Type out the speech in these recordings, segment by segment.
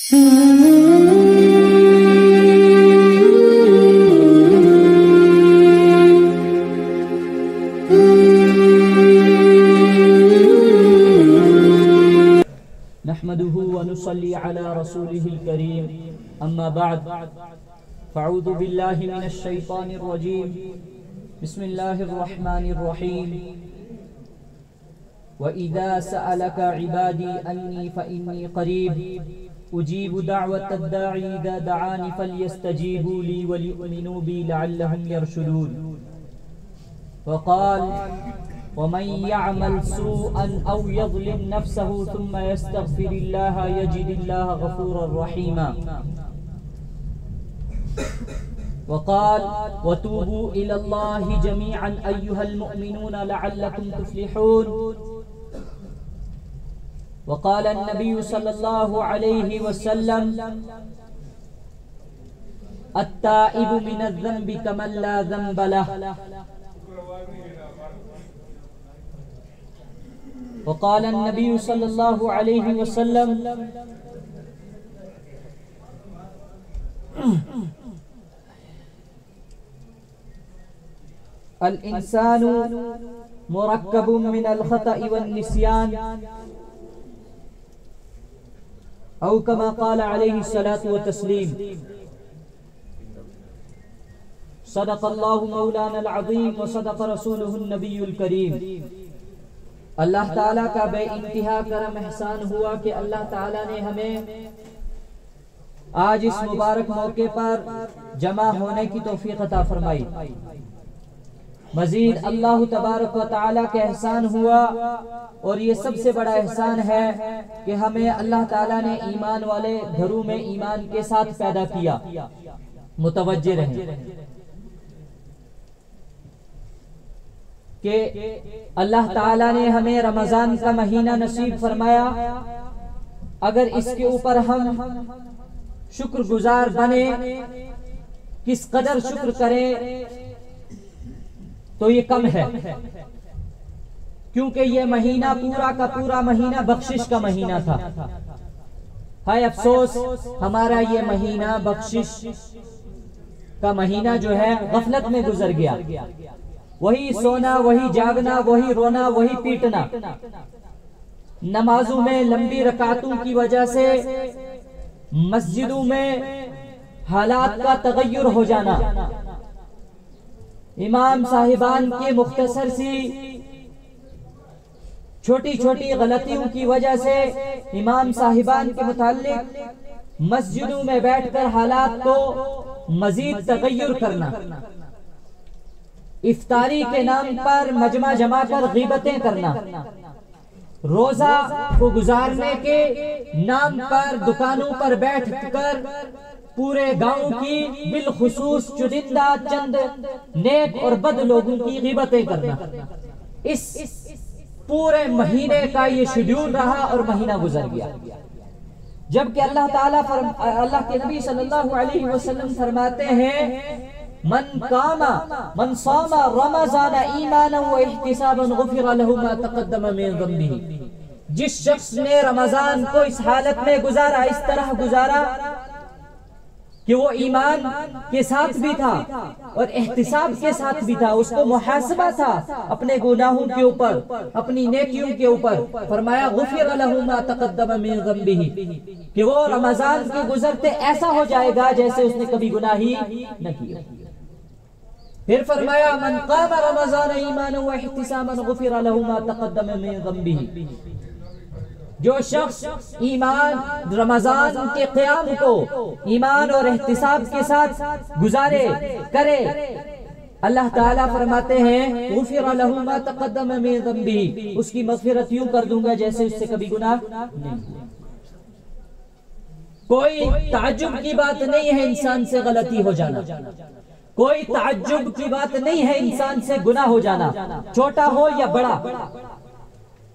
نحمده ونصلي على رسوله الكريم أما بعد فأعوذ بالله من الشيطان الرجيم بسم الله الرحمن الرحيم وإذا سألك عبادي أني فإني قريب أجيب دعوة الداعي إذا دعاني فليستجيبوا لي وليؤمنوا بي لعلهم يرشدون وقال ومن يعمل سوءا أو يظلم نفسه ثم يستغفر الله يجد الله غفورا رحيما وقال وتوبوا إلى الله جميعا أيها المؤمنون لعلكم تفلحون وقال النبي صلى الله عليه وسلم التائب من الذنب كمن لا ذنب له وقال النبي صلى الله عليه وسلم الإنسان مركب من الخطأ والنسيان أو كما قال عليه الصلاة والتسليم صدق الله مولانا العظيم وصدق رسوله النبي الكريم اللہ تعالیٰ کا بے انتہا کرم احسان ہوا کہ اللہ تعالیٰ نے ہمیں آج اس مبارک موقع پر جمع ہونے کی توفیق عطا فرمائی۔ مزید اللہ تبارک و تعالیٰ کا احسان ہوا اور یہ سب سے بڑا احسان ہے کہ ہمیں اللہ تعالیٰ نے ایمان والے گھروں میں ایمان کے ساتھ پیدا کیا۔ متوجہ رہیں کہ اللہ تعالیٰ نے ہمیں رمضان کا مہینہ نصیب فرمایا، اگر اس کے اوپر ہم شکر گزار بنے، کس قدر شکر کریں تو یہ کم ہے، کیونکہ یہ مہینہ پورا کا پورا مہینہ بخشش کا مہینہ تھا۔ ہائے افسوس ہمارا یہ مہینہ بخشش کا مہینہ جو ہے غفلت میں گزر گیا، وہی سونا، وہی جاگنا، وہی رونا، وہی پیٹنا، نمازوں میں لمبی رکعتوں کی وجہ سے مسجدوں میں حالات کا تغیر ہو جانا، امام صاحبان کے مختصر سی چھوٹی چھوٹی غلطیوں کی وجہ سے امام صاحبان کے متعلق مسجدوں میں بیٹھ کر حالات کو مزید تغیر کرنا، افطاری کے نام پر مجمع جمع کر غیبتیں کرنا، روزہ کو گزارنے کے نام پر دکانوں پر بیٹھ کر پورے گاؤں کی بالخصوص چنندہ چند نیک اور بد لوگوں کی غیبتیں کرنا۔ اس پورے مہینے کا یہ شیڈول رہا اور مہینہ گزر گیا، جبکہ اللہ کے نبی صلی اللہ علیہ وسلم فرماتے ہیں من صام رمضان ایمانا و احتسابا غفر له ما تقدم من ذنبه، جس شخص نے رمضان کو اس حالت میں گزارا، اس طرح گزارا کہ وہ ایمان کے ساتھ بھی تھا اور احتساب کے ساتھ بھی تھا، اس کو محاسبہ تھا اپنے گناہوں کے اوپر، اپنی نیکیوں کے اوپر، فرمایا غفر له ما تقدم من ذنبه، کہ وہ رمضان کے گزرتے ایسا ہو جائے گا جیسے اس نے کبھی گناہ ہی نہ کیا۔ پھر فرمایا من قام رمضان ایمانا و احتسابا غفر له ما تقدم من ذنبه، جو شخص ایمان رمضان کے قیام کو ایمان اور احتساب کے ساتھ گزارے کرے، اللہ تعالیٰ فرماتے ہیں غفر له ما تقدم من ذنبه، اس کی مغفرت یوں کر دوں گا جیسے اس سے کبھی گناہ نہیں۔ کوئی تعجب کی بات نہیں ہے انسان سے غلطی ہو جانا، کوئی تعجب کی بات نہیں ہے انسان سے گناہ ہو جانا، چھوٹا ہو یا بڑا۔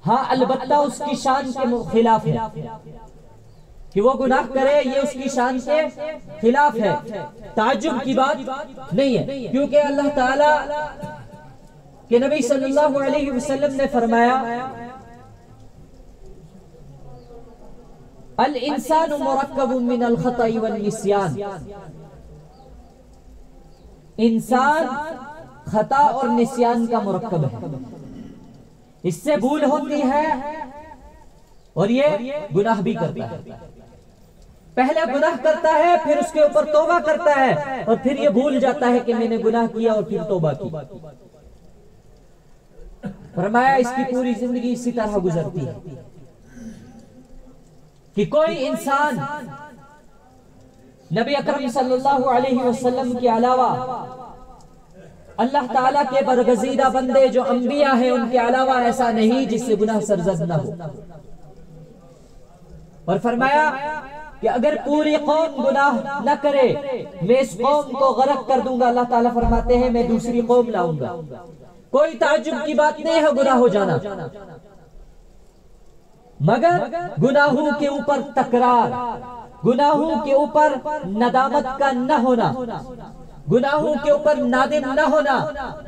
ہاں البتہ اس کی شان کے خلاف ہے کہ وہ گناہ کرے، یہ اس کی شان کے خلاف ہے، تعجب کی بات نہیں ہے، کیونکہ اللہ تعالیٰ کہ نبی صلی اللہ علیہ وسلم نے فرمایا الانسان مرکب من الخطأ والنسیان، انسان خطا اور نسیان کا مرکب ہے، اس سے بھول ہوتی ہے اور یہ گناہ بھی کرتا ہے۔ پہلے گناہ کرتا ہے، پھر اس کے اوپر توبہ کرتا ہے، اور پھر یہ بھول جاتا ہے کہ میں نے گناہ کیا اور پھر توبہ کی۔ فرمایا اس کی پوری زندگی اسی طرح گزرتی ہے کہ کوئی انسان نبی اکرم صلی اللہ علیہ وسلم کے علاوہ، اللہ تعالیٰ کے برگزیدہ بندے جو انبیاء ہیں ان کے علاوہ ایسا نہیں جس سے گناہ سرزد نہ ہو۔ اور فرمایا کہ اگر پوری قوم گناہ نہ کرے میں اس قوم کو غرق کر دوں گا۔ اللہ تعالیٰ فرماتے ہیں میں دوسری قوم لاؤں گا۔ کوئی تعجب کی بات نہیں ہے گناہ ہو جانا، مگر گناہوں کے اوپر تکرار، گناہوں کے اوپر ندامت کا نہ ہونا، گناہوں کے اوپر نادم نہ ہونا،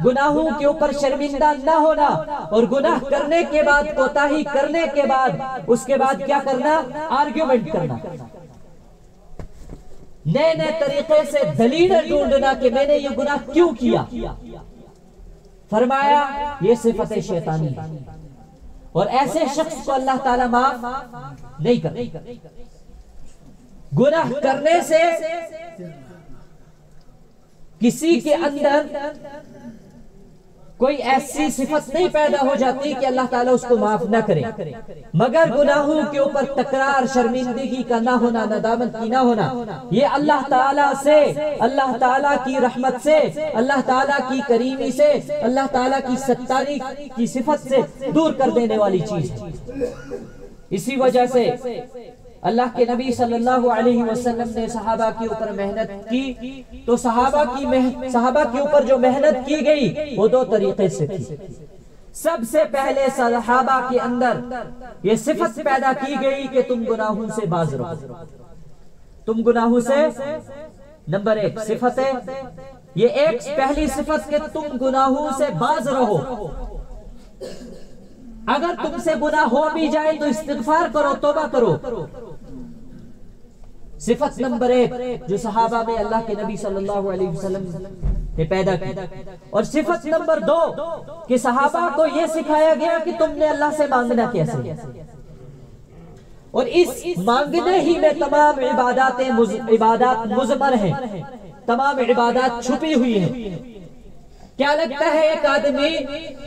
گناہوں کے اوپر شرمندہ نہ ہونا، اور گناہ کرنے کے بعد، کوتاہی کرنے کے بعد، اس کے بعد کیا کرنا؟ آرگیومنٹ کرنا، نئے نئے طریقے سے دلیل ڈھونڈنا کہ میں نے یہ گناہ کیوں کیا۔ فرمایا یہ صفت شیطانی ہے، اور ایسے شخص کو اللہ تعالیٰ معاف نہیں کرتا۔ گناہ کرنے سے کسی کے اندر کوئی ایسی صفت نہیں پیدا ہو جاتی کہ اللہ تعالیٰ اس کو معاف نہ کرے، مگر گناہوں کے اوپر تکرار، شرمندگی کا نہ ہونا، ندامت کی نہ ہونا، یہ اللہ تعالیٰ سے، اللہ تعالیٰ کی رحمت سے، اللہ تعالیٰ کی کریمی سے، اللہ تعالیٰ کی ستاری کی صفت سے دور کر دینے والی چیز ہے۔ اسی وجہ سے اللہ کے نبی صلی اللہ علیہ وسلم نے صحابہ کے اوپر محنت کی، تو صحابہ کے اوپر جو محنت کی گئی وہ دو طریقے سے تھی۔ سب سے پہلے صحابہ کے اندر یہ صفت پیدا کی گئی کہ تم گناہوں سے باز رہو، تم گناہوں سے، نمبر ایک صفت ہے یہ، ایک پہلی صفت کہ تم گناہوں سے باز رہو۔ اگر تم سے گناہ ہو بھی جائے تو استغفار کرو، توبہ کرو۔ صفت نمبر ایک جو صحابہ میں اللہ کے نبی صلی اللہ علیہ وسلم نے پیدا کی۔ اور صفت نمبر دو کہ صحابہ کو یہ سکھایا گیا کہ تم نے اللہ سے مانگنا کیسے، اور اس مانگنے ہی میں تمام عبادات مضمر ہیں، تمام عبادات چھپی ہوئی ہیں۔ کیا لگتا ہے ایک آدمی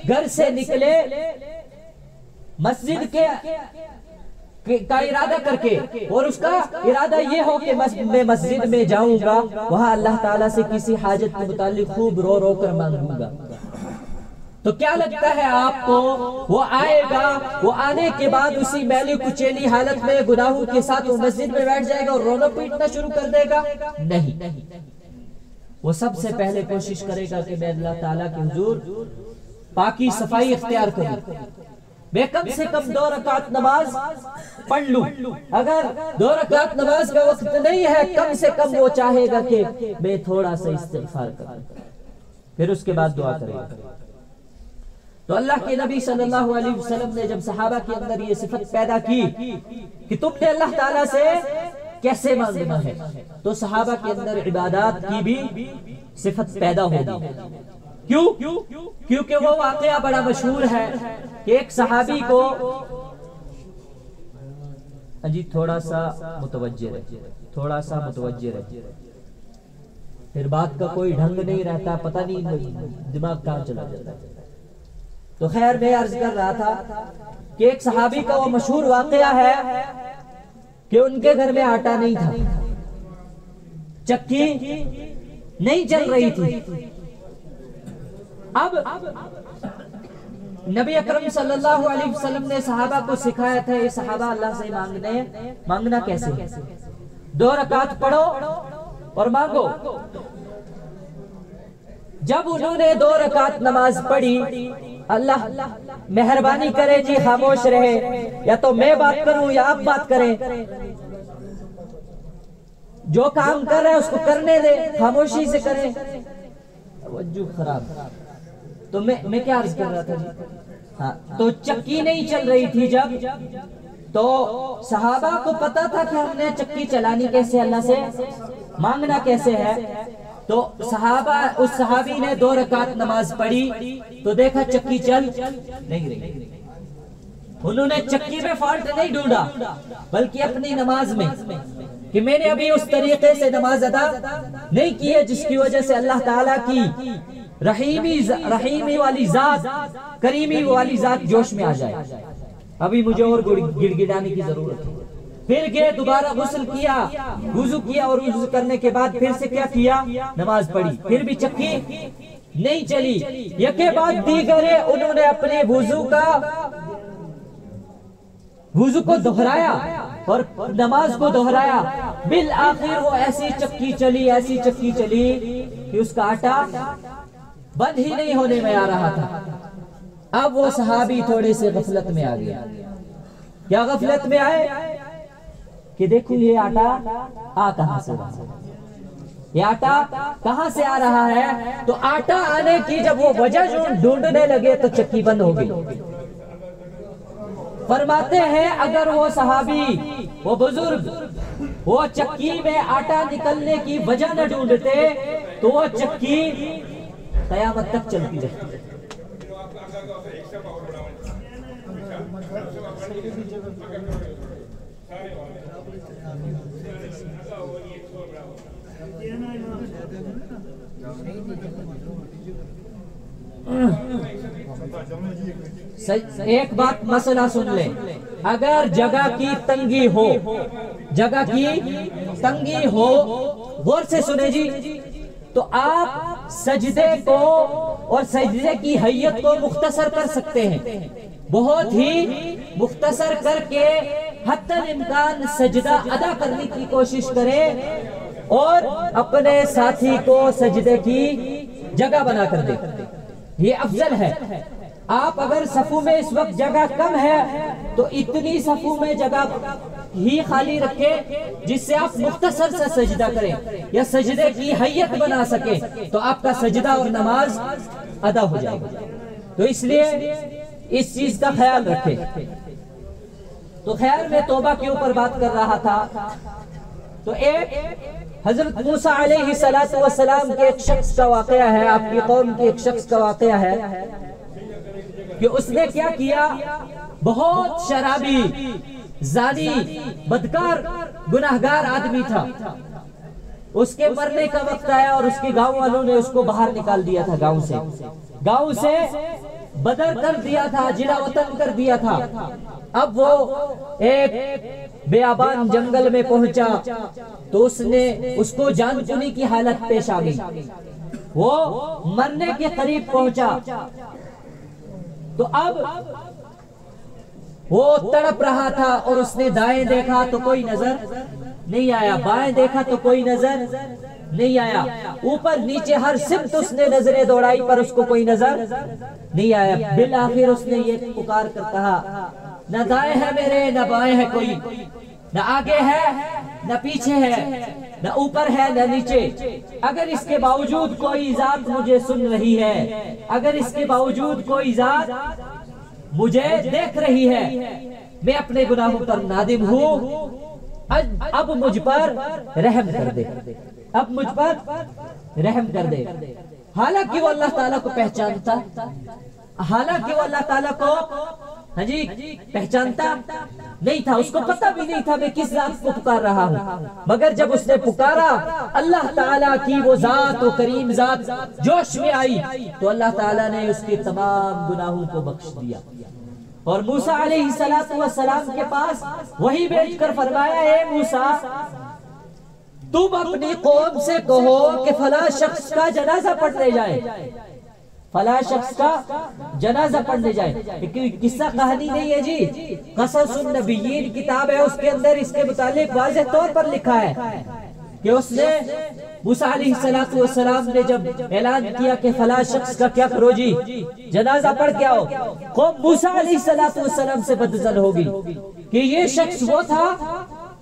گھر سے نکلے مسجد کا ارادہ کر کے، اور اس کا ارادہ یہ ہو کہ میں مسجد میں جاؤں گا، وہاں اللہ تعالیٰ سے کسی حاجت کے متعلق خوب رو رو کر مانگوں گا، تو کیا لگتا ہے آپ کو وہ آئے گا، وہ آنے کے بعد اسی میلی کچیلی حالت میں گناہوں کے ساتھ وہ مسجد میں بیٹھ جائے گا اور رونا پیٹنا شروع کر دے گا؟ نہیں، وہ سب سے پہلے کوشش کرے گا کہ میں اللہ تعالیٰ کے حضور پاکی صفائی اختیار کروں، میں کم سے کم 2 رکعت نماز پڑھ لوں۔ اگر 2 رکعت نماز کا وقت نہیں ہے، کم سے کم وہ چاہے گا کہ میں تھوڑا سا استغفار کروں، پھر اس کے بعد دعا کرے گا۔ تو اللہ کے نبی صلی اللہ علیہ وسلم نے جب صحابہ کے اندر یہ صفت پیدا کی کہ تم نے اللہ تعالیٰ سے کیسے مانگنا ہے، تو صحابہ کے اندر عبادات کی بھی صفت پیدا ہوگی۔ کیوں؟ کیونکہ وہ واقعہ بڑا مشہور ہے کہ ایک صحابی کو، جی تھوڑا سا متوجہ رہے، پھر بات کا کوئی ڈھنگ نہیں رہتا، پتہ نہیں دماغ کہاں چلا جاتا ہے۔ تو خیر میں عرض کر رہا تھا کہ ایک صحابی کا وہ مشہور واقعہ ہے کہ ان کے گھر میں آٹا نہیں تھا، چکی نہیں چل رہی تھی۔ اب نبی اکرم صلی اللہ علیہ وسلم نے صحابہ کو سکھایا تھا، یہ صحابہ اللہ سے مانگنا کیسے، 2 رکعت پڑھو اور مانگو۔ جب انہوں نے 2 رکعت نماز پڑھی، اللہ مہربانی کرے جی خاموش رہے، یا تو میں بات کروں یا آپ بات کریں، جو کام کر رہے ہیں اس کو کرنے دے، خاموشی سے کریں۔ توجہ خراب۔ تو میں کیا عرض کر رہا تھا جی؟ ہاں، تو چکی نہیں چل رہی تھی جب تو صحابہ کو پتا تھا کہ ہم نے چکی چلانی کیسے، اللہ سے مانگنا کیسے ہے. تو اس صحابی نے 2 رکعت نماز پڑھی تو دیکھا چکی چل نہیں رہی. انہوں نے چکی میں فالٹ نہیں ڈھونڈا بلکہ اپنی نماز میں کہ میں نے ابھی اس طریقے سے نماز ادا نہیں کی ہے جس کی وجہ سے اللہ تعالیٰ کی رحیمی والی ذات، کریمی والی ذات جوش میں آ جائے. ابھی مجھے اور گڑ گڑانے کی ضرورت ہے. پھر گئے دوبارہ غسل کیا، وضو کیا، اور وضو کرنے کے بعد پھر سے کیا کیا، نماز پڑھی. پھر بھی چکی نہیں چلی. یکے بعد دیگرے انہوں نے اپنے وضو کو دہرایا اور نماز کو دہرایا. بالآخر وہ ایسی چکی چلی کہ اس کا آٹا بند ہی نہیں ہونے میں آ رہا تھا. اب وہ صحابی تھوڑے سے غفلت میں آ گیا. کیا غفلت میں آئے کہ دیکھو یہ آٹا کہاں سے رہا ہے، یہ آٹا کہاں سے آ رہا ہے. تو آٹا آنے کی جب وہ وجہ ڈھونڈنے لگے تو چکی بند ہو گئی. فرماتے ہیں اگر وہ صحابی، وہ بزرگ، وہ چکی میں آٹا نکلنے کی وجہ نہ ڈھونڈتے تو وہ چکی قیامت تک چلتی رہتی. ایک بات مسئلہ سن لیں، اگر جگہ کی تنگی ہو، غور سے سنیں جی، تو آپ سجدے کو اور سجدے کی حیت کو مختصر کر سکتے ہیں. بہت ہی مختصر کر کے حتی الامکان سجدہ ادا کرنے کی کوشش کریں اور اپنے ساتھی کو سجدے کی جگہ بنا کر دیں. یہ افضل ہے. آپ اگر صفوں میں اس وقت جگہ کم ہے تو اتنی صفوں میں جگہ ہی خالی رکھیں جس سے آپ مختصر سا سجدہ کریں یا سجدے کی حیت بنا سکیں تو آپ کا سجدہ اور نماز ادا ہو جائے گا. تو اس لیے اس چیز کا خیال رکھیں. تو خیر میں توبہ کے اوپر بات کر رہا تھا. تو ایک حضرت موسیٰ علیہ السلام کے ایک شخص کا واقعہ ہے، آپ کی قوم کے ایک شخص کا واقعہ ہے کہ اس نے کیا کیا. بہت شرابی، زانی، بدکار، گناہگار آدمی تھا. اس کے مرنے کا وقت آیا اور اس کے گاؤں والوں نے اس کو باہر نکال دیا تھا. گاؤں سے بدر کر دیا تھا، جلا وطن کر دیا تھا. اب وہ ایک بیابان جنگل میں پہنچا تو اس کو جان چنی کی حالت پیش آ گئی. وہ مرنے کے قریب پہنچا تو اب وہ تڑپ رہا تھا اور اس نے دائیں دیکھا تو کوئی نظر نہیں آیا، بائیں دیکھا تو کوئی نظر نہیں آیا، اوپر نیچے ہر سمت اس نے نظریں دوڑائی پر اس کو کوئی نظر نہیں آیا. بالآخر اس نے یہ پکار کر کہا، نہ دائیں ہے میرے، نہ بائیں ہے کوئی، نہ آگے ہے نہ پیچھے ہے، نہ اوپر ہے نہ نیچے. اگر اس کے باوجود کوئی ذات مجھے سن رہی ہے، اگر اس کے باوجود کوئی ذات مجھے دیکھ رہی ہے، میں اپنے گناہوں پر نادم ہوں، اب مجھ پر رحم کر دے، اب مجھ پر رحم کر دے. حالانکہ وہ اللہ تعالیٰ کو پہچانتا، حالانکہ وہ اللہ تعالیٰ کو پہچانتا نہیں تھا، اس کو پتہ بھی نہیں تھا میں کس ذات کو پکار رہا ہوں. مگر جب اس نے پکارا اللہ تعالیٰ کی وہ ذات و کریم ذات جوش میں آئی تو اللہ تعالیٰ نے اس کے تمام گناہوں کو بخش دیا. اور موسیٰ علیہ السلام کے پاس وہی بھیج کر فرمایا، اے موسیٰ تم اپنی قوم سے کہو کہ فلاں شخص کا جنازہ پڑھنے جائے، فلاں شخص کا جنازہ پڑھنے جائے. قصہ کہانی نہیں ہے جی، قصص النبیین کتاب ہے، اس کے اندر اس کے متعلق واضح طور پر لکھا ہے کہ اس نے موسیٰ علیہ السلام نے جب اعلان کیا کہ فلاں شخص کا کیا کرو جی، جنازہ پڑھ کے آؤ، قوم موسیٰ علیہ السلام سے بدظن ہوگی کہ یہ شخص وہ تھا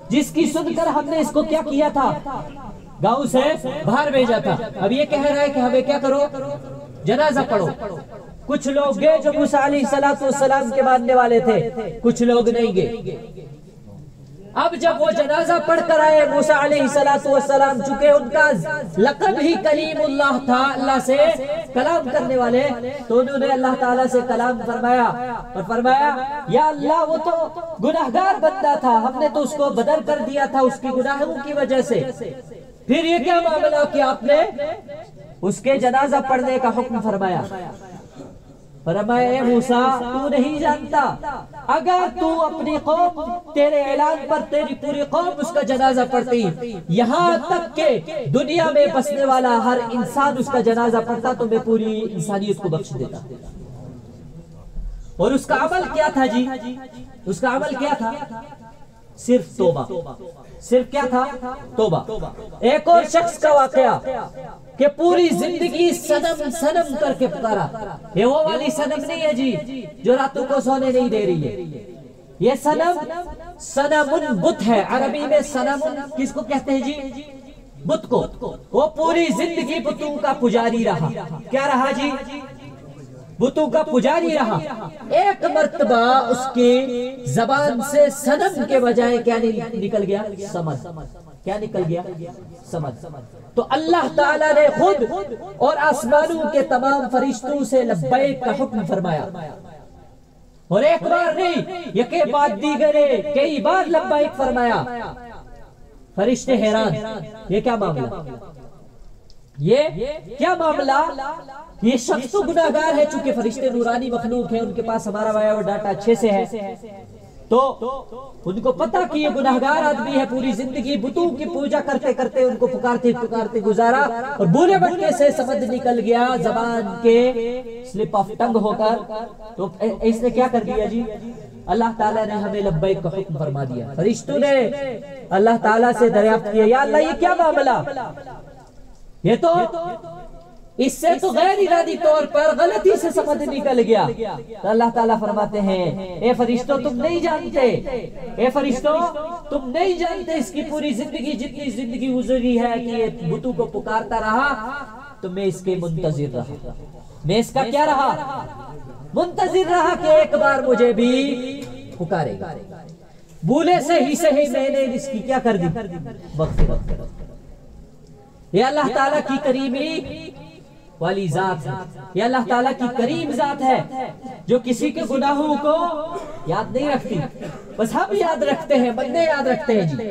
جس کی سن کر ہم نے اس کو کیا کیا تھا، گاؤں سے باہر بھیجا تھا. اب یہ کہہ رہا ہے کہ ہمیں کیا کرو، جنازہ پڑھو. کچھ لوگ گئے جو موسیٰ علیہ السلام کے ماننے والے تھے، کچھ لوگ نہیں گئے۔ اب جب وہ جنازہ پڑھ کر آئے موسیٰ علیہ السلام، چونکہ ان کا لقب ہی کلیم اللہ تھا، اللہ سے کلام کرنے والے، تو انہوں نے اللہ تعالیٰ سے کلام فرمایا اور فرمایا یا اللہ وہ تو گناہگار بندہ تھا، ہم نے تو اس کو بدر کر دیا تھا اس کی گناہوں کی وجہ سے، پھر یہ کیا معاملہ کہ آپ نے اس کے جنازہ پڑھنے کا حکم فرمایا؟ فرمایا اے موسیٰ تو نہیں جانتا، اگر تو اپنی قوم تیرے اعلان پر تیری پوری قوم اس کا جنازہ پڑھتی، یہاں تک کہ دنیا میں بسنے والا ہر انسان اس کا جنازہ پڑھتا تو میں پوری انسانیت کو بخش دیتا۔ اور اس کا عمل کیا تھا جی؟ اس کا عمل کیا تھا؟ صرف توبہ۔ صرف کیا تھا؟ توبہ۔ ایک اور شخص کا واقعہ کہ پوری زندگی صنم کر کے پکارا، یہ وہ والی صنم نہیں ہے جی جو راتوں کو سونے نہیں دے رہی ہے، یہ صنم بت ہے، عربی میں صنم کس کو کہتے ہیں جی؟ بت کو۔ وہ پوری زندگی بتوں کا پجاری رہا، کیا رہا جی؟ بتوں کا پجاری رہا۔ ایک مرتبہ اس کی زبان سے صنم کے بجائے کیا نکل گیا؟ سمد۔ کیا نکل گیا؟ سمد۔ تو اللہ تعالیٰ نے خود اور آسمانوں کے تمام فرشتوں سے لبیک کا حکم فرمایا، اور ایک بار نہیں، یکے بعد دیگرے کئی بار لبیک فرمایا۔ فرشتے حیران، یہ کیا معاملہ؟ یہ کیا معاملہ؟ یہ شخص تو گناہگار ہے، چونکہ فرشتے نورانی مخلوق ہیں، ان کے پاس ہمارا بایو ڈاٹا اچھے سے ہے، تو ان کو پتا کہ یہ گناہگار آدمی ہے، پوری زندگی بتوں کی پوجا کرتے کرتے ان کو پکارتے گزارا، اور بولے بٹکے سے سمجھ نکل گیا زبان کے سلپ آف ٹنگ ہو کر، تو اس نے کیا کر دیا جی؟ اللہ تعالیٰ نے ہمیں لبیک کا حکم فرما دیا۔ فرشتوں نے اللہ تعالیٰ سے دریافت کیا یا اللہ یہ کیا معاملہ؟ یہ تو اس سے تو غیر ارادی طور پر غلطی سے سمجھ نکل گیا۔ تو اللہ تعالیٰ فرماتے ہیں اے فرشتوں تم نہیں جانتے، اے فرشتوں تم نہیں جانتے اس کی پوری زندگی جتنی زندگی گزری ہے کہ یہ بتوں کو پکارتا رہا، تو میں اس کے منتظر رہا، میں اس کا کیا رہا؟ منتظر رہا کہ ایک بار مجھے بھی پکارے گا۔ بھولے سے ہی میں نے اس کی کیا کر دی؟ مغفرت کر دی۔ یہ اللہ تعالیٰ کی کریمی والی ذات ہے، یہ اللہ تعالیٰ کی کریم ذات ہے جو کسی کے گناہوں کو یاد نہیں رکھتی، بس ہم یاد رکھتے ہیں، بندے یاد رکھتے ہیں جی۔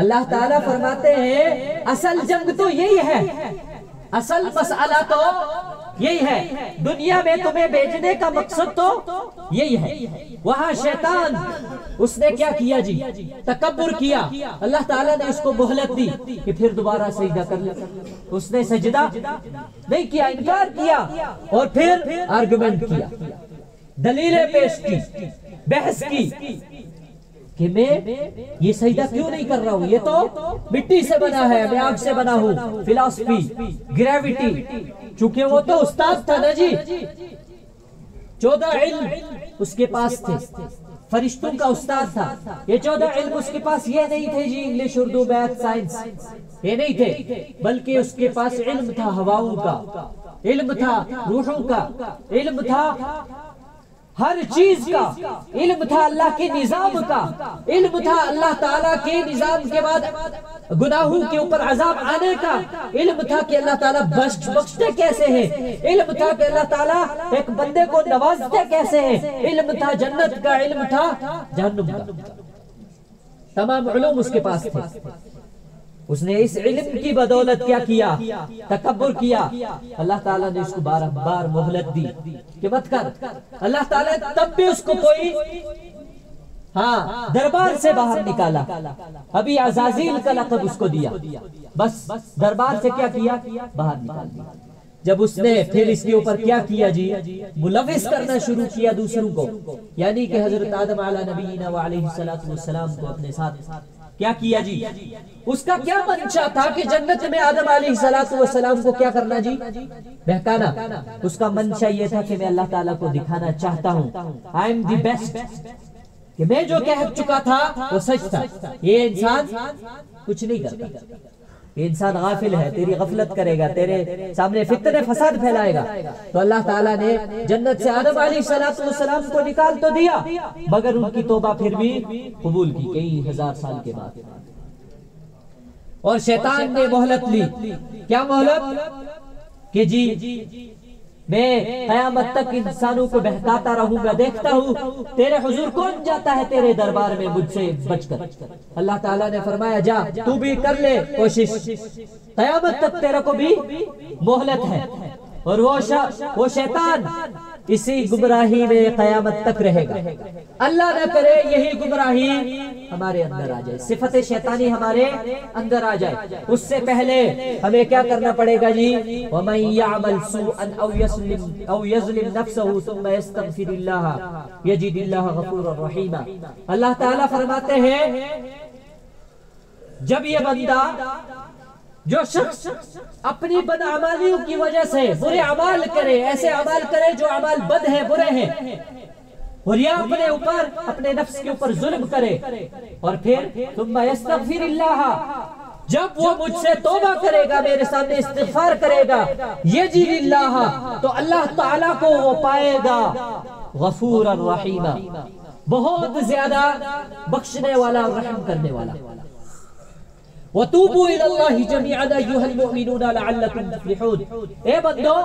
اللہ تعالیٰ فرماتے ہیں اصل جنگ تو یہی ہے، اصل مسئلہ تو یہی ہے، دنیا میں تمہیں بھیجنے کا مقصد تو یہی ہے۔ وہاں شیطان اس نے کیا کیا جی؟ تکبر کیا، اللہ تعالیٰ نے اس کو مہلت دی کہ پھر دوبارہ سجدہ کر لے، اس نے سجدہ نہیں کیا، انکار کیا، اور پھر آرگومنٹ کیا، دلیلیں پیش کی، بحث کی کہ میں یہ سجدہ کیوں نہیں کر رہا ہوں، یہ تو مٹی سے بنا ہے، میں آگ سے بنا ہوں، فلسفی، گریویٹی، چونکہ وہ تو استاد تھا نا جی، 14 علم اس کے پاس تھے، فرشتوں کا استاد تھا، یہ 14 علم اس کے پاس یہ نہیں تھے جی، انگلش، اردو، میتھ، سائنس، یہ نہیں تھے، بلکہ اس کے پاس علم تھا ہواؤں کا، علم تھا روحوں کا، علم تھا ہر چیز کا، علم تھا اللہ کے نظام کا، علم تھا اللہ تعالیٰ کے نظام کے بعد گناہوں کے اوپر عذاب آنے کا، علم تھا کہ اللہ تعالیٰ بخشتے کیسے ہیں، علم تھا کہ اللہ تعالیٰ ایک بندے کو نوازتے کیسے ہیں، علم تھا جنت کا، علم تھا جہنم کا، تمام علوم اس کے پاس تھے۔ اس نے اس علم کی بدولت کیا کیا؟ تکبر کیا۔ اللہ تعالیٰ نے اس کو بار بار مہلت دی کہ مت کر، اللہ تعالیٰ تب بھی اس کو کوئی دربار سے باہر نکالا، ابھی عزازیل کا لقب اس کو دیا، بس دربار سے کیا کیا؟ باہر نکال دیا۔ جب اس نے پھر اس کے اوپر کیا کیا جی؟ ملوث کرنا شروع کیا دوسروں کو، یعنی کہ حضرت آدم علیہ نبینا وعلیہ السلام کو اپنے ساتھ کیا کیا جی؟ اس کا کیا منشا تھا کہ جنت میں آدم علیہ السلام کو کیا کرنا جی؟ بہکانا۔ اس کا منشا یہ تھا کہ میں اللہ تعالیٰ کو دکھانا چاہتا ہوں I am the best، کہ میں جو کہہ چکا تھا وہ سچ تھا، یہ انسان کچھ نہیں کرتا۔ کہ انسان غافل ہے، تیری غفلت کرے گا، تیرے سامنے فتنے فساد پھیلائے گا. تو اللہ تعالیٰ نے جنت سے آدم علیہ السلام کو نکال تو دیا، مگر ان کی توبہ پھر بھی قبول کی کئی ہزار سال کے بعد. اور شیطان نے مہلت لی. کیا مہلت؟ کہ جی میں قیامت تک انسانوں کو بہکاتا رہوں گا، دیکھتا ہوں تیرے حضور کون جاتا ہے تیرے دربار میں مجھ سے بچ کر. اللہ تعالیٰ نے فرمایا جا تو بھی کر لے کوشش، قیامت تک تیرے کو بھی مہلت ہے. اور وہ شیطان اسی گمراہی میں قیامت تک رہے گا. اللہ نہ کرے یہی گمراہی ہمارے اندر آ جائے، صفت شیطانی ہمارے اندر آ جائے. اس سے پہلے ہمیں کیا کرنا پڑے گا جی؟ وَمَن يَعْمَلْ سُوءًا أَوْ يَظْلِمْ نَفْسَهُ ثُمَّ يَسْتَغْفِرِ اللَّهَ يَجِدِ اللَّهَ غَفُورًا رَحِيمًا. اللہ تعالیٰ فرماتے ہیں جب یہ بندہ، جو شخص اپنی بدعمالیوں کی وجہ سے برے اعمال کرے، ایسے اعمال کرے جو اعمال بد ہیں، برے ہیں، اور یا اپنے اوپر، اپنے نفس کے اوپر ظلم کرے، اور پھر ثم یستغفر اللہ، جب وہ مجھ سے توبہ کرے گا، میرے سامنے استغفار کرے گا، یجد اللہ، تو اللہ تعالیٰ کو وہ پائے گا غفور الرحیم، بہت زیادہ بخشنے والا، رحم کرنے والا. وَتُوبُوا إِلَى اللَّهِ جَمِيعًا أَيُّهَا الْمُؤْمِنُونَ لَعَلَّكُمْ تُفْلِحُونَ. اے بندو،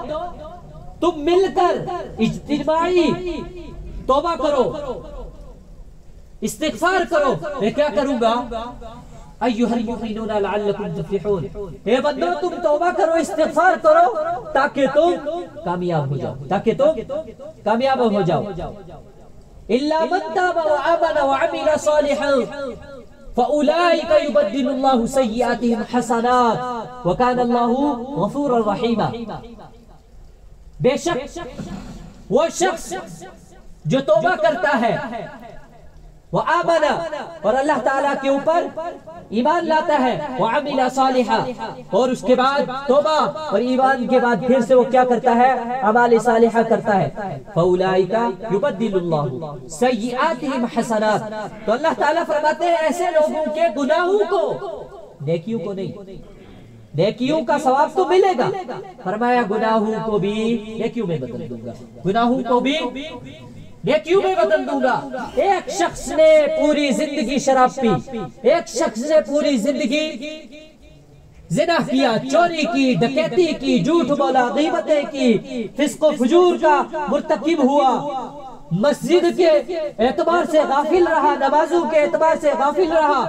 تم مل کر اجتماعی توبہ کرو، استغفار کرو. میں کیا کروں گا؟ أَيُّهَا الْمُؤْمِنُونَ لَعَلَّكُمْ تُفْلِحُونَ. اے بندو تم توبہ کرو، استغفار کرو، تاکہ تم کامیاب ہو جاؤ، تاکہ تم کامیاب ہو جاؤ. إِلَّا مَن تَابَ وَآمَنَ وَعَمِلَ صَالِحًا فَأُولَئِكَ يُبَدِّلُ اللَّهُ سَيِّئَاتِهِمْ حَسَنَاتٍ وَكَانَ اللَّهُ غَفُورًا رَحِيمًا. بے شک وہ شخص جو توبہ کرتا ہے، وَآمَنَ، اور اللہ تعالیٰ کے اوپر ایمان لاتا ہے، وَعَمِلَ صَالِحًا، اور اس کے بعد توبہ اور ایمان کے بعد پھر سے وہ کیا کرتا ہے؟ اعمال صالحہ کرتا ہے. فَأُولَئِكَ يُبَدِّلُ اللَّهُ سَيِّئَاتِهِمْ حَسَنَاتٍ. تو اللہ تعالیٰ فرماتے ہیں ایسے لوگوں کے گناہوں کو، نیکیوں کو نہیں، نیکیوں کا ثواب تو ملے گا، فرمایا گناہوں کو بھی نیکیوں میں بدل دوں گا، گناہوں کو بھی نیکیوں میں بدل دوں گا. ایک شخص نے پوری زندگی شراب پی، ایک شخص نے پوری زندگی زنا کیا، چوری کی، ڈکیتی کی، جھوٹ بولا، غیبتیں کی، فسق و فجور کا مرتکب ہوا، مسجد کے اعتبار سے غافل رہا، نمازوں کے اعتبار سے غافل رہا،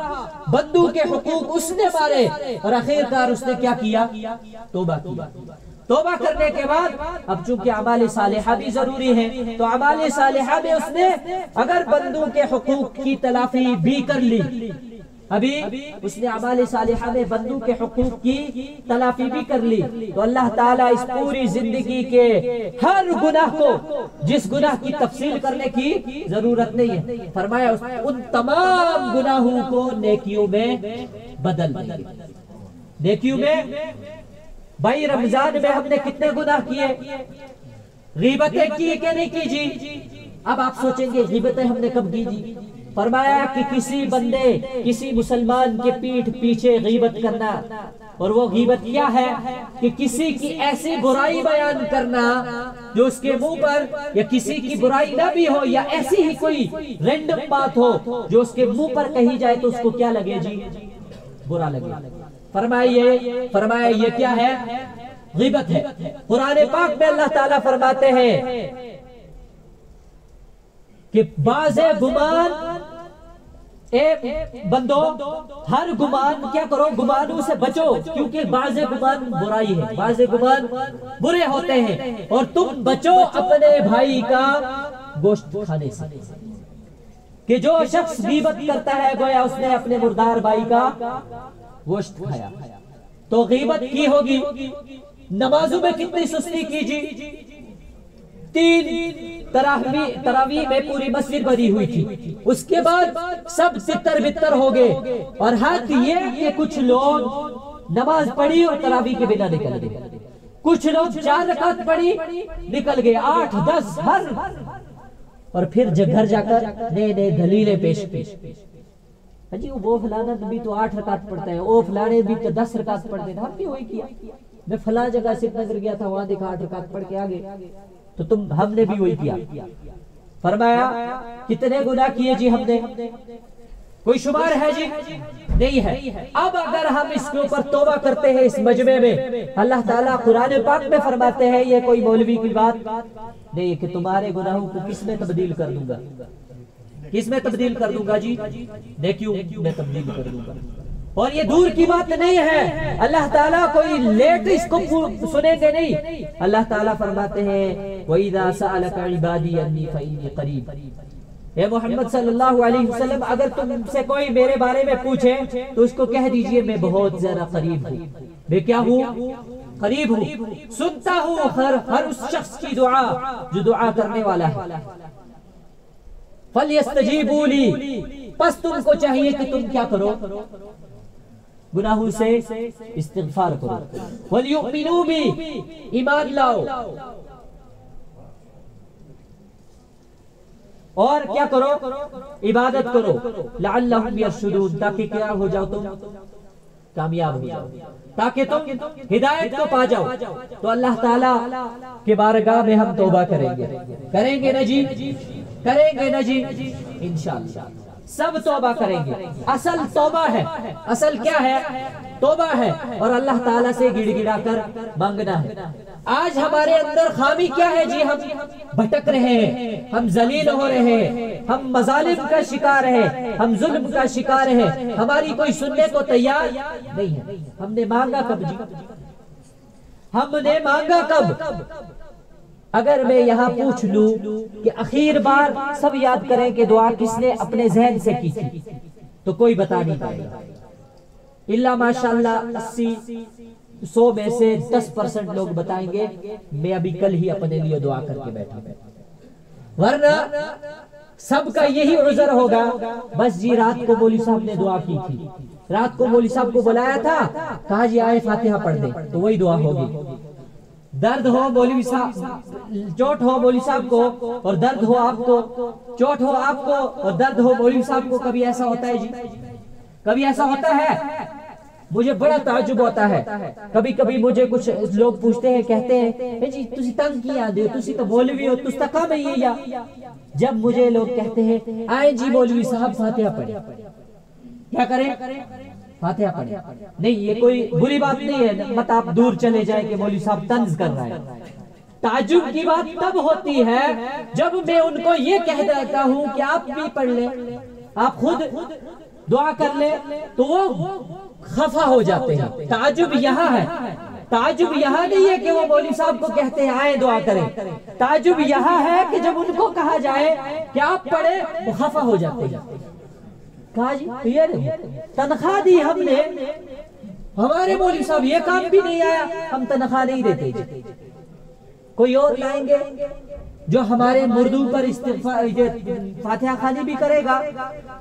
بندوں کے حقوق اس نے مارے، اور آخرکار اس نے کیا کیا؟ توبہ کیا. توبہ کرنے کے بعد اب چونکہ اعمال صالحہ بھی ضروری ہے، تو اعمال صالحہ میں اس نے اگر بندوں کے حقوق کی تلافی بھی کر لی، ابھی اس نے اعمال صالحہ میں بندوں کے حقوق کی تلافی بھی کر لی، تو اللہ تعالیٰ اس پوری زندگی کے ہر گناہ کو، جس گناہ کی تفصیل کرنے کی ضرورت نہیں ہے، فرمایا ان تمام گناہوں کو نیکیوں میں بدل دے گی. نیکیوں میں، بھائی رمضان میں ہم نے کتنے گناہ کیے؟ غیبتیں کی کہ نہیں کی جی؟ اب آپ سوچیں گے غیبتیں ہم نے کب کی جی؟ فرمایا کہ کسی بندے، کسی مسلمان کے پیٹھ پیچھے غیبت کرنا، اور وہ غیبت کیا ہے؟ کہ کسی کی ایسی برائی بیان کرنا جو اس کے منہ پر، یا کسی کی برائی نہ بھی ہو، یا ایسی ہی کوئی رینڈم بات ہو جو اس کے منہ پر کہی جائے تو اس کو کیا لگے جی؟ برا لگے. فرمایا یہ کیا ہے؟ غیبت ہے. قرآن پاک میں اللہ تعالیٰ فرماتے ہیں کہ بعض گمان، اے بندو ہر گمان کیا کرو؟ گمانوں سے بچو، کیونکہ بعض گمان برائی ہے، بعض گمان برے ہوتے ہیں، اور تم بچو اپنے بھائی کا گوشت کھانے سے. کہ جو شخص غیبت کرتا ہے گویا اس نے اپنے مردار بھائی کا گوشت کھایا، تو غیبت کی ہوگی. نمازوں میں کتنی سستی کی جی؟ 3 تراویح میں پوری مسجد بھری ہوئی تھی، اس کے بعد سب تتر بتر ہو گئے، اور حد یہ کہ کچھ لوگ نماز پڑھی اور تراویح کے بنا نکل گئے، کچھ لوگ 4 رکعت پڑھی نکل گئے، 8 10 ہر، اور پھر گھر جا کر نئے نئے دلیلیں پیش. جی وہ فلانا بھی تو 8 رکعت پڑھتا ہے، وہ فلانے بھی تو 10 رکعت پڑھتے ہیں، ہم بھی وہی کیا، میں فلاں جگہ سری نگر گیا تھا، وہاں دیکھا 8 رکعت پڑھ کے آگے، تو ہم نے بھی وہی کیا۔ فرمایا کتنے گناہ کیے جی ہم نے، کوئی شمار ہے جی؟ نہیں ہے۔ اب اگر ہم اس کے اوپر توبہ کرتے ہیں اس مجمع میں، اللہ تعالیٰ قرآن پاک میں فرماتے ہیں، یہ کوئی مولوی کی بات نہیں کہ تمہارے گناہوں کو کس میں تبدیل کر دوں گا، کس میں تبدیل کر دوں گا جی؟ دیکھیو میں تبدیل کر دوں گا، اور یہ دور کی بات نہیں ہے، اللہ تعالیٰ کوئی لیٹ اس کو سنیں گے نہیں۔ اللہ تعالیٰ فرماتے ہیں وَإِذَا سَأَلَكَ عِبَادِي عَنِّي فَإِنِّي قَرِيبٌ، اے محمد صلی اللہ علیہ وسلم اگر تم سے کوئی میرے بارے میں پوچھے تو اس کو کہہ دیجئے میں بہت زیادہ قریب ہوں، میں کیا ہوں؟ قریب ہوں، سنتا ہوں ہر اس شخص کی دعا جو دعا کرنے والا ہے۔ فَلْيَسْتَجِيبُوا لِي، پس تم کو چاہیے کہ تم کیا کرو؟ گناہوں سے استغفار کرو، وَلْيُؤْمِنُوا بِي، ایمان لاؤ، اور کیا کرو؟ عبادت کرو، لعلہم یرشدون، تاکہ کیا ہو جاؤ تم؟ کامیاب ہو جاؤ، تاکہ تم ہدایت کو پا جاؤ۔ تو اللہ تعالیٰ کے بارگاہ میں ہم توبہ کریں گے، کریں گے نا جی؟ کریں گے نا جی؟ انشاءاللہ سب توبہ کریں گے۔ اصل توبہ ہے، اصل کیا ہے؟ توبہ ہے، اور اللہ تعالیٰ سے گڑ گڑا کر مانگنا ہے۔ آج ہمارے اندر خامی کیا ہے جی؟ ہم بھٹک رہے ہیں، ہم ذلیل ہو رہے ہیں، ہم مظالم کا شکار ہیں، ہم ظلم کا شکار ہیں، ہماری کوئی سننے کو تیار نہیں ہے۔ ہم نے مانگا کب جی؟ ہم نے مانگا کب؟ اگر میں یہاں پوچھ لوں کہ اخیر بار سب یاد کریں کہ دعا کس نے اپنے ذہن سے کی تھی، تو کوئی بتا نہیں پائے گا، اللہ ماشاءاللہ 80-100 میں سے 10% لوگ بتائیں گے میں ابھی کل ہی اپنے لیے دعا کر کے بیٹھا ہوں، ورنہ سب کا یہی عذر ہوگا بس جی رات کو مولوی صاحب نے دعا کی تھی، رات کو مولوی صاحب کو بلایا تھا، کہا جی آئے فاتحہ پڑھ دیں تو وہی دعا ہوگی۔ درد ہو مولوی صاحب، چوٹ ہو مولوی صاحب کو اور درد ہو آپ کو، چوٹ ہو آپ کو اور درد ہو مولوی صاحب کو، کبھی ایسا ہوتا ہے جی؟ کبھی ایسا ہوتا ہے؟ مجھے بڑا تعجب ہوتا ہے، کبھی کبھی مجھے کچھ لوگ پوچھتے ہیں، کہتے ہیں جی تسی تنگ کیا دے، تسی تو مولوی ہو، تس تکا میں یہ یا؟ جب مجھے لوگ کہتے ہیں آئیں جی مولوی صاحب فاتحہ پڑھیں، کیا کریں؟ فاتحہ پڑھیں۔ نہیں یہ کوئی بری بات نہیں ہے، مت آپ دور چلے جائیں کہ مولوی صاحب طنز کر رہا ہے۔ تعجب کی بات تب ہوتی ہے جب میں ان کو یہ کہہ دیتا ہوں کہ آپ بھی پڑھ لیں، آپ خود دعا کر لیں، تو وہ خفا ہو جاتے ہیں۔ تعجب یہاں ہے، تعجب یہاں نہیں ہے کہ وہ مولوی صاحب کو کہتے ہیں آئیں دعا کریں، تعجب یہاں ہے کہ جب ان کو کہا جائے کہ آپ پڑھیں وہ خفا ہو جاتے ہیں۔ کہا جی تنخواہ دی ہم نے، ہمارے مولوی صاحب یہ کام بھی نہیں آیا، ہم تنخواہ نہیں دیتے، کوئی اور لائیں گے جو ہمارے مردوں پر فاتحہ خوانی بھی کرے گا،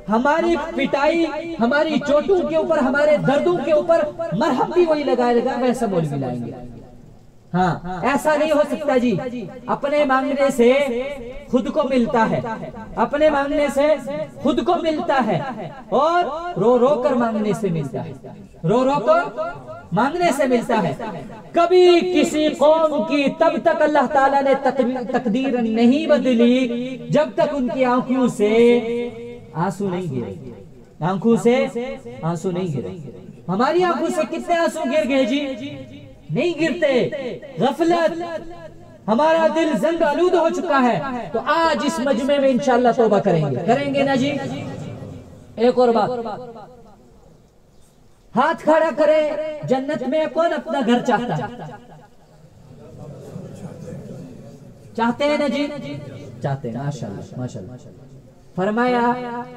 ہماری پٹائی، ہماری چوٹوں کے اوپر، ہمارے دردوں کے اوپر مرہم بھی وہی لگائے گا، ویسا مولوی لائیں گے۔ ہاں ایسا نہیں ہو سکتا جی، اپنے مانگنے سے خود کو ملتا ہے، اپنے مانگنے سے خود کو ملتا ہے، اور رو رو کر مانگنے سے ملتا ہے، رو رو کر مانگنے سے ملتا ہے۔ کبھی کسی قوم کی تب تک اللہ تعالیٰ نے تقدیر نہیں بدلی جب تک ان کی آنکھوں سے آنسو نہیں گرے، آنکھوں سے آنسو نہیں گرے۔ ہماری آنکھوں سے کتنے آنسو گر گئے جی؟ نہیں گرتے، غفلت، ہمارا دل زنگ آلود ہو چکا ہے۔ تو آج اس مجمع میں انشاءاللہ توبہ کریں گے نا جی؟ ایک اور بات، ہاتھ کھڑا کرے، جنت میں کون اپنا گھر چاہتا ہے؟ چاہتے ہیں نا جی؟ چاہتے ہیں، ماشاءاللہ ماشاءاللہ۔ فرمایا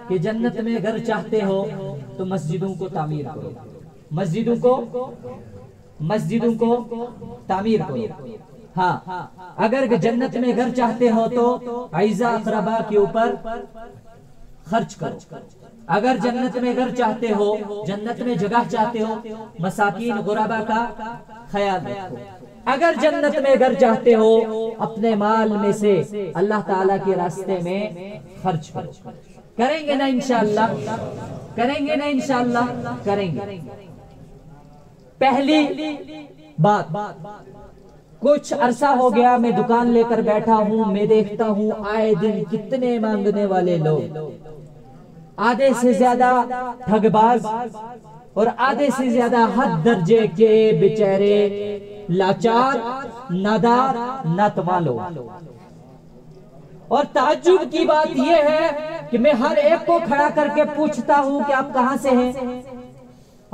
کہ جنت میں گھر چاہتے ہو تو مسجدوں کو تعمیر کرو، مسجدوں کو تعمیر کرو۔ ہاں اگر جنت میں گھر چاہتے ہو تو اعزاء اقربا کے اوپر خرچ کرو، اگر جنت میں گھر چاہتے ہو، جنت میں جگہ چاہتے ہو، مساکین غربا کا خیال رکھو، اگر جنت میں گھر چاہتے ہو اپنے مال میں سے اللہ تعالیٰ کے راستے میں خرچ کرو۔ کریں گے نا انشاءاللہ؟ کریں گے نا انشاءاللہ؟ کریں گے۔ پہلی بات، کچھ عرصہ ہو گیا میں دکان لے کر بیٹھا ہوں، میں دیکھتا ہوں آئے دن کتنے مانگنے والے لوگ، آدھے سے زیادہ ٹھگ باز اور آدھے سے زیادہ حد درجے کے بیچارے لاچار، نادار، ناتواں لوگ۔ اور تعجب کی بات یہ ہے کہ میں ہر ایک کو کھڑا کر کے پوچھتا ہوں کہ آپ کہاں سے ہیں،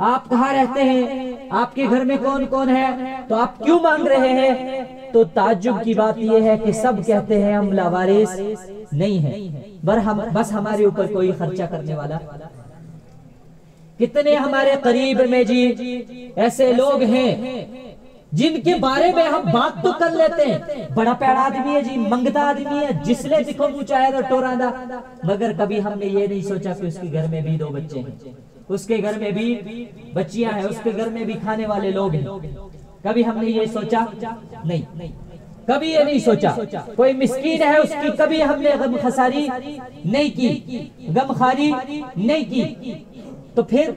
آپ کہاں رہتے ہیں، آپ کے گھر میں کون کون ہے، تو آپ کیوں مانگ رہے ہیں؟ تو تعجب کی بات یہ ہے کہ سب کہتے ہیں ہم لاوارث نہیں ہیں، بس ہمارے اوپر کوئی خرچہ کرنے والا۔ کتنے ہمارے قریب میں جی ایسے لوگ ہیں جن کے بارے میں ہم بات تو کر لیتے ہیں، بڑا پیڑا آدمی ہے جی، منگتا آدمی ہے، جس لے دکھو منہ چاہے تو ٹوراندہ، مگر کبھی ہم نے یہ نہیں سوچا کہ اس کے گھر میں بھی 2 بچے ہیں، اس کے گھر میں بھی بچیاں ہیں، اس کے گھر میں بھی کھانے والے لوگ ہیں۔ کبھی ہم نے یہ سوچا نہیں، کبھی یہ نہیں سوچا کوئی مسکین ہے اس کی کبھی ہم نے غم خساری نہیں کی، غم خاری نہیں کی، تو پھر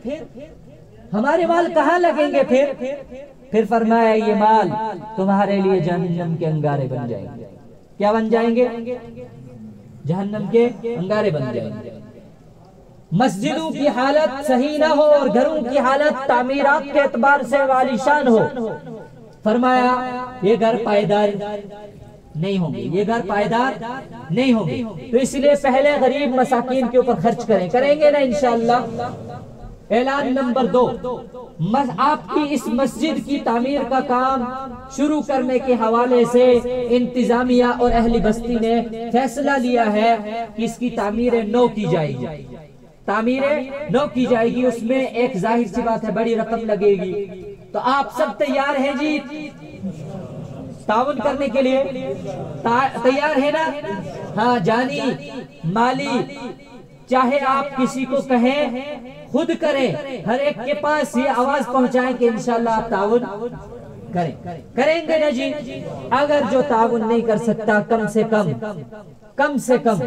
ہمارے مال کہاں لگیں گے؟ پھر فرمایا یہ مال تمہارے لیے جہنم کے انگارے بن جائیں گے۔ کیا بن جائیں گے؟ جہنم کے انگارے بن جائیں گے۔ مسجدوں کی حالت صحیح نہ ہو اور گھروں کی حالت تعمیرات کے اعتبار سے عالیشان ہو، فرمایا یہ گھر پائیدار نہیں ہوں گے، یہ گھر پائیدار نہیں ہوں گے۔ تو اس لیے پہلے غریب مساکین کے اوپر خرچ کریں گے نا انشاءاللہ۔ اعلان نمبر 2، آپ کی اس مسجد کی تعمیر کا کام شروع کرنے کے حوالے سے انتظامیہ اور اہل بستی نے فیصلہ لیا ہے کہ اس کی تعمیر نو کی جائے گی، تعمیر نو کی جائے گی۔ اس میں ایک ظاہر سی بات ہے بڑی رقم لگے گی، تو آپ سب تیار ہیں جی تعاون کرنے کے لیے؟ تیار ہے نا؟ ہاں، جانی مالی، چاہے آپ کسی کو کہیں خود کریں، ہر ایک کے پاس یہ آواز پہنچائیں کہ انشاءاللہ آپ تعاون کریں گے نا جی۔ اگر جو تعاون نہیں کر سکتا کم سے کم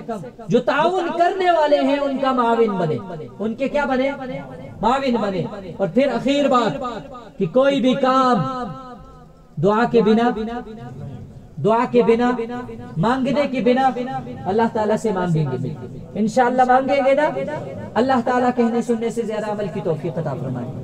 جو تعاون کرنے والے ہیں ان کا معاون بنے، ان کے کیا بنے؟ معاون بنے۔ اور پھر اخیر بات کہ کوئی بھی کام دعا کے بنا مانگنے کے بنا اللہ تعالیٰ سے مانگیں گے، انشاءاللہ مانگیں گے نا، اللہ تعالیٰ کہنے سننے سے زیادہ عمل کی توفیق عطا فرمائے۔